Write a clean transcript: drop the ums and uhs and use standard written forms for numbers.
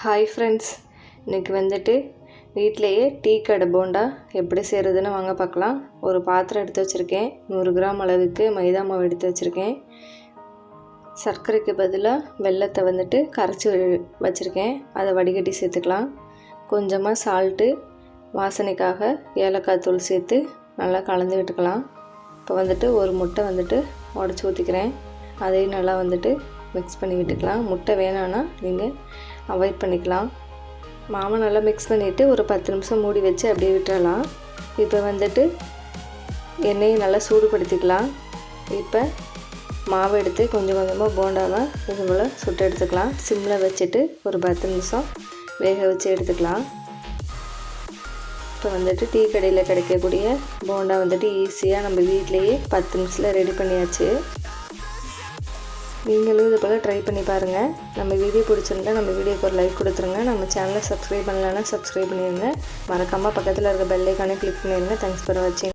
Hi friends, இன்றைக்கி வந்துட்டு வீட்டிலையே டீ கடை போண்டா எப்படி செய்கிறதுன்னு வாங்க பார்க்கலாம். ஒரு பாத்திரம் எடுத்து வச்சுருக்கேன். 100 கிராம் அளவுக்கு மைதா மாவு எடுத்து வச்சுருக்கேன். சர்க்கரைக்கு பதிலாக வெல்லத்தை வந்துட்டு கரைச்சி வச்சுருக்கேன். அதை வடிகட்டி சேர்த்துக்கலாம். கொஞ்சமாக சால்ட்டு, வாசனைக்காக ஏலக்காய் தூள் சேர்த்து நல்லா கலந்து விட்டுக்கலாம். இப்போ வந்துட்டு ஒரு முட்டை வந்துட்டு உடச்சி ஊற்றிக்கிறேன். அதையும் நல்லா வந்துட்டு மிக்ஸ் பண்ணி விட்டுக்கலாம். முட்டை வேணான்னா நீங்கள் அவாய்ட் பண்ணிக்கலாம். மாவை நல்லா மிக்ஸ் பண்ணிவிட்டு ஒரு 10 நிமிஷம் மூடி வச்சு அப்படியே விட்டுறலாம். இப்போ வந்துட்டு எண்ணெயை நல்லா சூடுபடுத்திக்கலாம். இப்போ மாவை எடுத்து கொஞ்சம் கொஞ்சமாக போண்டாவை இது போல் சுட்டு எடுத்துக்கலாம். சிம்மில் வச்சுட்டு ஒரு 10 நிமிஷம் வேக வச்சு எடுத்துக்கலாம். இப்போ வந்துட்டு டீ கடையில் கிடைக்கக்கூடிய போண்டா வந்துட்டு ஈஸியாக நம்ம வீட்டிலையே 10 நிமிஷத்தில் ரெடி பண்ணியாச்சு. நீங்களும் இது போல் ட்ரை பண்ணி பாருங்கள். நம்ம வீடியோ பிடிச்சிருந்தா நம்ம வீடியோக்கு ஒரு லைக் கொடுத்துருங்க. நம்ம சேனலை சப்ஸ்கிரைப் பண்ணலன்னா சப்ஸ்கிரைப் பண்ணிடுங்க. மறக்காமல் பக்கத்தில் இருக்க பெல் ஐக்கானை கிளிக் பண்ணிடுங்க. தேங்க்ஸ் ஃபார் வாட்சிங்.